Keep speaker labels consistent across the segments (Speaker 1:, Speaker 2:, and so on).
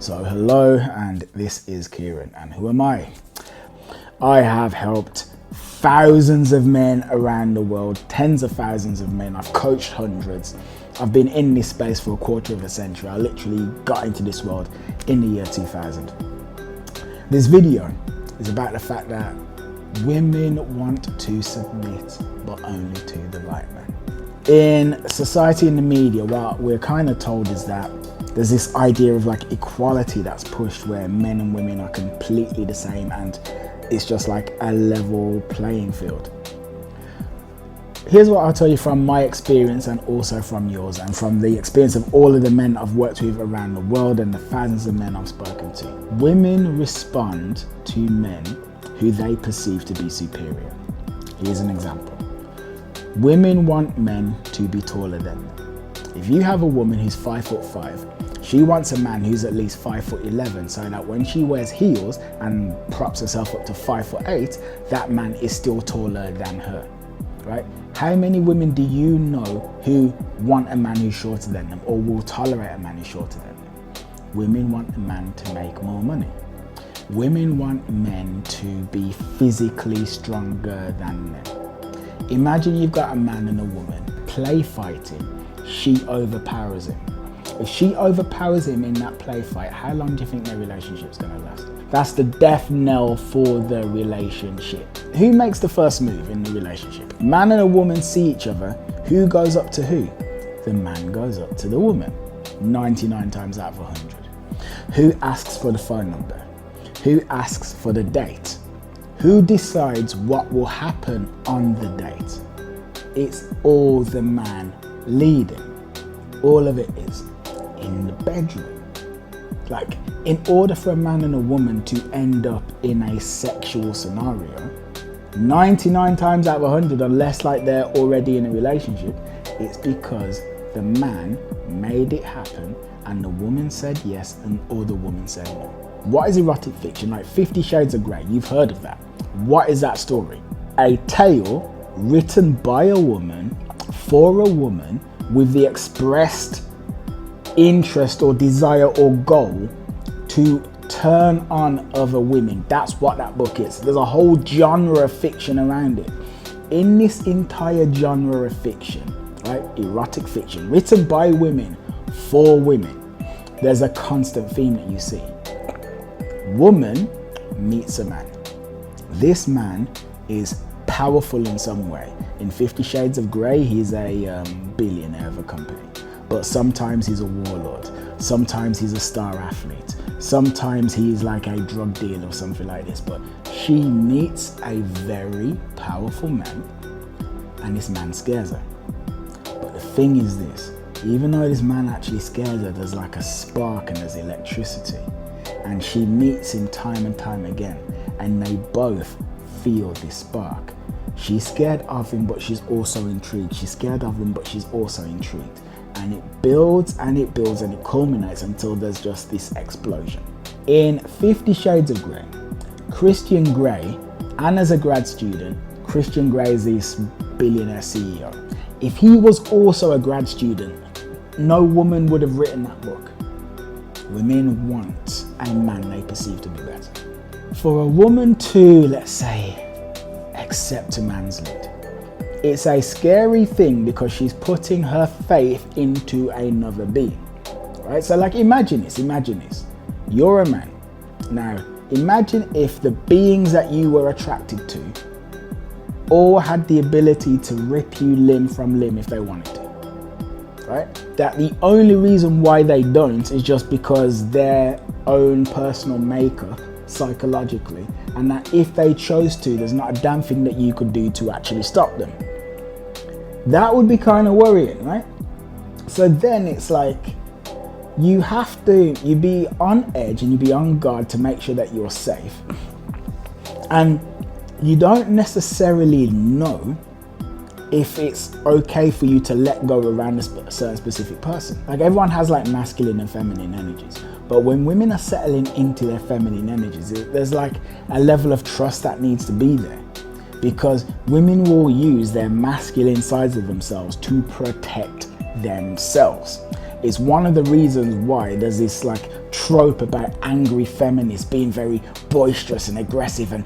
Speaker 1: So hello, and this is Kieran, and who am I? I have helped thousands of men around the world, tens of thousands of men. I've coached hundreds. I've been in this space for a quarter of a century. I literally got into this world in the year 2000. This video is about the fact that women want to submit, but only to the right man. In society and the media, what we're kind of told is that there's this idea of like equality that's pushed where men and women are completely the same and it's just like a level playing field. Here's what I'll tell you from my experience and also from yours and from the experience of all of the men I've worked with around the world and the thousands of men I've spoken to. Women respond to men who they perceive to be superior. Here's an example. Women want men to be taller than them. If you have a woman who's 5'5", she wants a man who's at least 5'11", so that when she wears heels and props herself up to 5'8", that man is still taller than her, right? How many women do you know who want a man who's shorter than them or will tolerate a man who's shorter than them? Women want a man to make more money. Women want men to be physically stronger than them. Imagine you've got a man and a woman play fighting. She overpowers him. If she overpowers him in that play fight, how long do you think their relationship's gonna last? That's the death knell for the relationship. Who makes the first move in the relationship? Man and a woman see each other. Who goes up to who? The man goes up to the woman, 99 times out of 100. Who asks for the phone number? Who asks for the date? Who decides what will happen on the date? It's all the man leading. All of it is in the bedroom. Like, in order for a man and a woman to end up in a sexual scenario, 99 times out of 100, unless like they're already in a relationship, it's because the man made it happen and the woman said yes or the woman said no. What is erotic fiction? Like 50 Shades of Grey, you've heard of that. What is that story? A tale written by a woman for a woman with the expressed interest or desire or goal to turn on other women. That's what that book is. There's a whole genre of fiction around it. In this entire genre of fiction, right, erotic fiction, written by women for women, there's a constant theme that you see. Woman meets a man. This man is powerful in some way. In 50 Shades of Grey, he's a billionaire of a company. But sometimes he's a warlord. Sometimes he's a star athlete. Sometimes he's like a drug dealer or something like this. But she meets a very powerful man and this man scares her. But the thing is this, even though this man actually scares her, there's like a spark and there's electricity. And she meets him time and time again. And they both feel this spark. She's scared of him, but she's also intrigued. She's scared of him, but she's also intrigued. And it builds and it builds and it culminates until there's just this explosion. In 50 Shades of Grey, Christian Grey, and as a grad student, Christian Grey is this billionaire CEO. If he was also a grad student, no woman would have written that book. Women want a man they perceive to be better. For a woman to, let's say, accept a man's lead, it's a scary thing because she's putting her faith into another being, right? So like imagine this, you're a man. Now imagine if the beings that you were attracted to all had the ability to rip you limb from limb if they wanted to, right? That the only reason why they don't is just because their own personal makeup psychologically, and that if they chose to, there's not a damn thing that you could do to actually stop them. That would be kind of worrying, right? So then it's like you be on edge and you be on guard to make sure that you're safe, and you don't necessarily know if it's okay for you to let go around a certain specific person. Like everyone has like masculine and feminine energies, but when women are settling into their feminine energies, there's like a level of trust that needs to be there, because women will use their masculine sides of themselves to protect themselves. It's one of the reasons why there's this like trope about angry feminists being very boisterous and aggressive and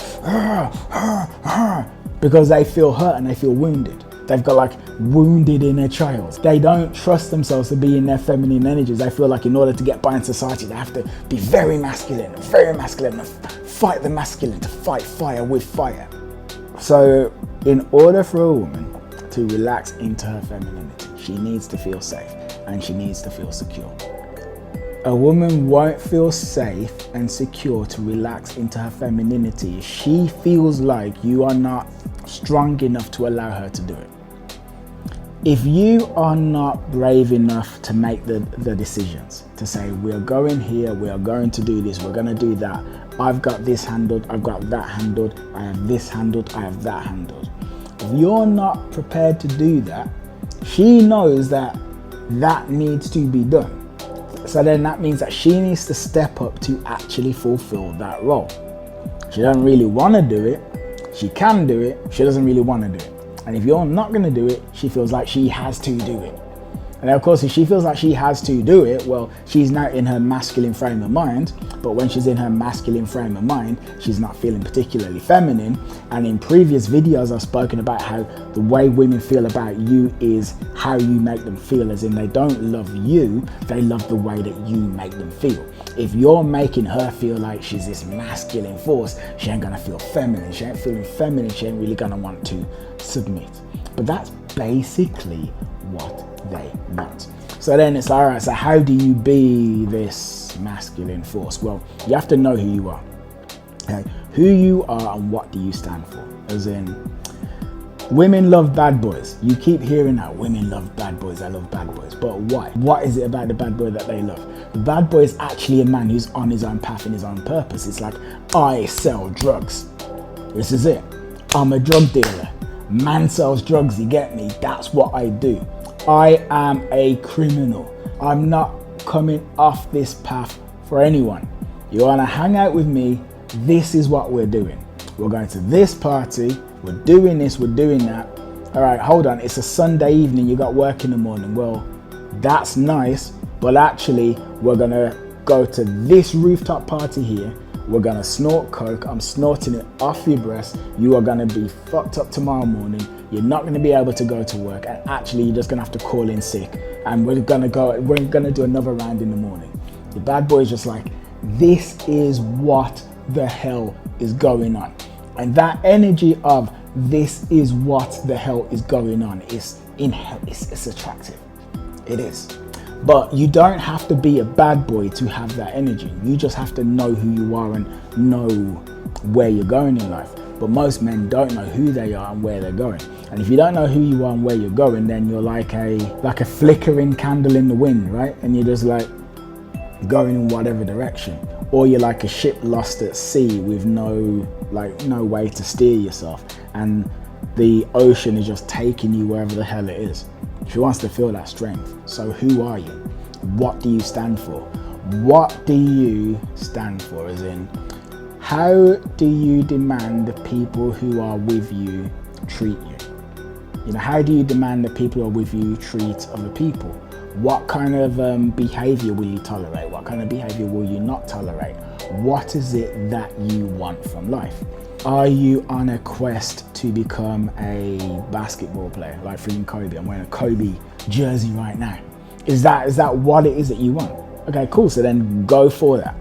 Speaker 1: because they feel hurt and they feel wounded. They've got like wounded inner child. They don't trust themselves to be in their feminine energies. They feel like in order to get by in society, they have to be very masculine, and fight the masculine, to fight fire with fire. So in order for a woman to relax into her femininity, she needs to feel safe and she needs to feel secure. A woman won't feel safe and secure to relax into her femininity if she feels like you are not strong enough to allow her to do it. If you are not brave enough to make the decisions, to say, we're going here, we are going to do this, we're going to do that, I've got this handled, I've got that handled, I have this handled, I have that handled. If you're not prepared to do that, she knows that that needs to be done. So then that means that she needs to step up to actually fulfill that role. She doesn't really want to do it. She can do it. She doesn't really want to do it. And if you're not going to do it, she feels like she has to do it. And of course, if she feels like she has to do it, well, she's now in her masculine frame of mind. But when she's in her masculine frame of mind, she's not feeling particularly feminine. And in previous videos, I've spoken about how the way women feel about you is how you make them feel, as in they don't love you, they love the way that you make them feel. If you're making her feel like she's this masculine force, she ain't gonna feel feminine. She ain't feeling feminine. She ain't really gonna want to submit. But that's basically what they want. So then it's all right, so how do you be this masculine force? Well, you have to know who you are. Okay? Who you are and what do you stand for? As in, women love bad boys. You keep hearing that women love bad boys, I love bad boys. But why? What is it about the bad boy that they love? The bad boy is actually a man who's on his own path and his own purpose. It's like, I sell drugs. This is it. I'm a drug dealer. Man sells drugs, you get me? That's what I do. I am a criminal. I'm not coming off this path for anyone. You wanna hang out with me? This is what we're doing. We're going to this party. We're doing this, we're doing that. All right, hold on. It's a Sunday evening. You got work in the morning. Well, that's nice. But actually, we're going to go to this rooftop party here. We're going to snort coke. I'm snorting it off your breast. You are going to be fucked up tomorrow morning. You're not going to be able to go to work. And actually, you're just going to have to call in sick. And we're going to do another round in the morning. The bad boy is just like, this is what the hell is going on. And that energy of this is what the hell is going on is it's attractive. It is. But you don't have to be a bad boy to have that energy. You just have to know who you are and know where you're going in life. But most men don't know who they are and where they're going. And if you don't know who you are and where you're going, then you're like a flickering candle in the wind, right? And you're just like going in whatever direction. Or you're like a ship lost at sea with no way to steer yourself, and the ocean is just taking you wherever the hell it is. She wants to feel that strength. So who are you? What do you stand for? What do you stand for? As in, how do you demand the people who are with you treat you? You know, how do you demand the people who are with you treat other people? What kind of behavior will you tolerate? What kind of behavior will you not tolerate? What is it that you want from life? Are you on a quest to become a basketball player, like freaking Kobe? I'm wearing a Kobe jersey right now. Is that what it is that you want? Okay, cool. So then go for that.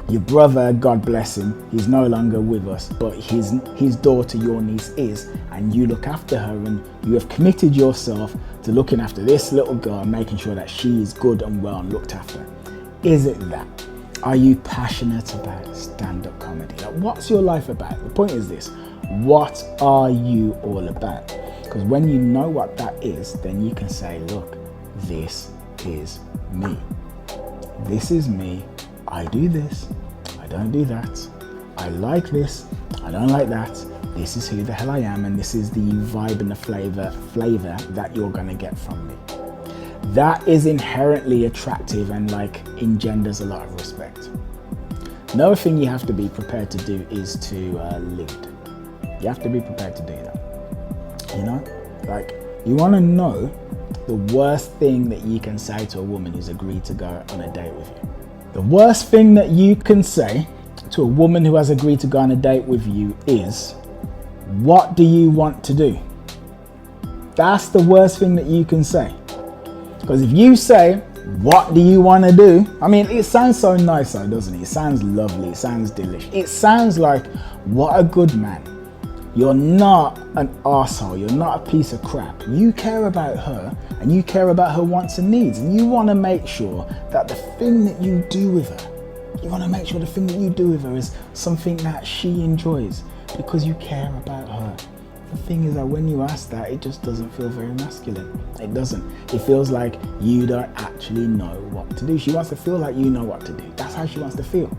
Speaker 1: Your brother, God bless him, he's no longer with us, but his daughter, your niece, is, and you look after her, and you have committed yourself to looking after this little girl, making sure that she is good and well and looked after. Is it that? Are you passionate about stand-up comedy? Like, what's your life about? The point is this: what are you all about? Because when you know what that is, then you can say, look, this is me. This is me. I do this, I don't do that. I like this, I don't like that. This is who the hell I am, and this is the vibe and the flavor that you're gonna get from me. That is inherently attractive and engenders a lot of respect. Another thing you have to be prepared to do is to lead. You have to be prepared to do that. You know, you wanna know the worst thing that you can say to a woman who's agreed to go on a date with you. The worst thing that you can say to a woman who has agreed to go on a date with you is, what do you want to do? That's the worst thing that you can say. Because if you say, what do you want to do? I mean, it sounds so nice though, doesn't it? It sounds lovely, it sounds delicious. It sounds like, what a good man. You're not an arsehole, you're not a piece of crap. You care about her, and you care about her wants and needs, and you want to make sure that the thing that you do with her, is something that she enjoys, because you care about her. The thing is that when you ask that, it just doesn't feel very masculine. It doesn't. It feels like you don't actually know what to do. She wants to feel like you know what to do. That's how she wants to feel.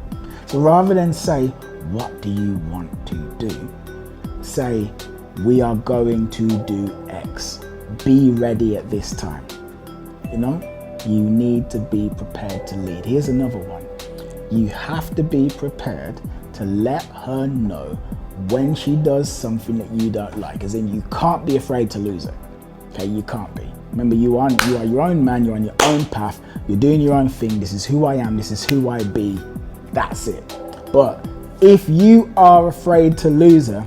Speaker 1: So rather than say, what do you want to do? Say, we are going to do X. Be ready at this time. You know, you need to be prepared to lead. Here's another one. You have to be prepared to let her know when she does something that you don't like. As in, you can't be afraid to lose her. Okay, you can't be. Remember, you are your own man, you're on your own path, you're doing your own thing. This is who I am, this is who I be. That's it. But if you are afraid to lose her,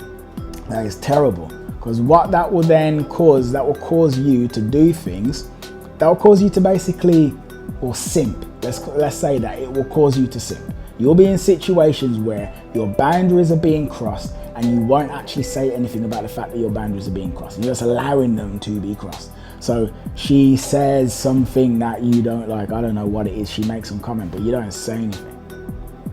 Speaker 1: that is terrible. Because what that will then cause, that will cause you to do things, that will cause you to basically, or simp. Let's say that it will cause you to simp. You'll be in situations where your boundaries are being crossed and you won't actually say anything about the fact that your boundaries are being crossed. You're just allowing them to be crossed. So she says something that you don't like, I don't know what it is, she makes some comment, but you don't say anything.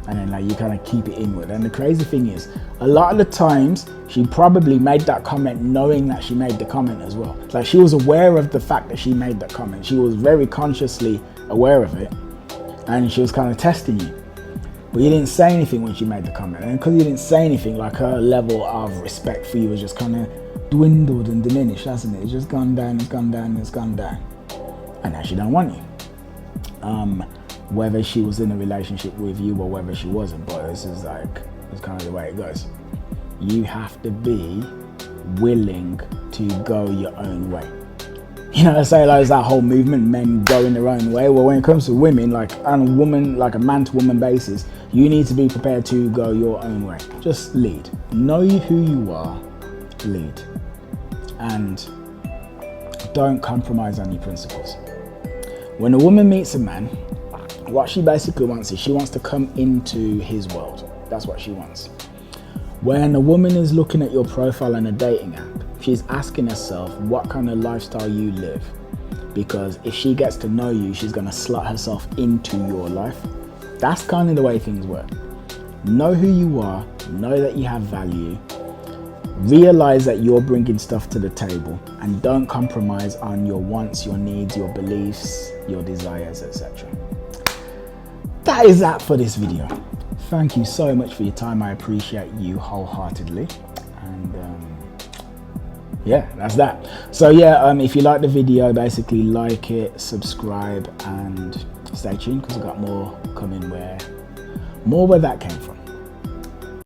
Speaker 1: And then like you kind of keep it inward. And the crazy thing is, a lot of the times she probably made that comment knowing that she made the comment as well. Like she was aware of the fact that she made that comment. She was very consciously aware of it, and she was kind of testing you. But you didn't say anything when she made the comment. And because you didn't say anything, like her level of respect for you was just kind of dwindled and diminished, hasn't it? It's just gone down, it's gone down, it's gone down. And now she don't want you. Whether she was in a relationship with you or whether she wasn't, but this is like, it's kind of the way it goes. You have to be willing to go your own way. You know, I say like it's that whole movement, men going their own way. Well, when it comes to women, like on a woman, like a man to woman basis, you need to be prepared to go your own way. Just lead. Know who you are, lead. And don't compromise on your principles. When a woman meets a man, what she basically wants is she wants to come into his world. That's what she wants. When a woman is looking at your profile on a dating app, she's asking herself what kind of lifestyle you live. Because if she gets to know you, she's going to slot herself into your life. That's kind of the way things work. Know who you are, know that you have value, realize that you're bringing stuff to the table, and don't compromise on your wants, your needs, your beliefs, your desires, etc. That is that for this video. Thank you so much for your time. I appreciate you wholeheartedly. And yeah, that's that. So yeah, if you like the video, basically like it, subscribe, and stay tuned because I've got more coming where that came from.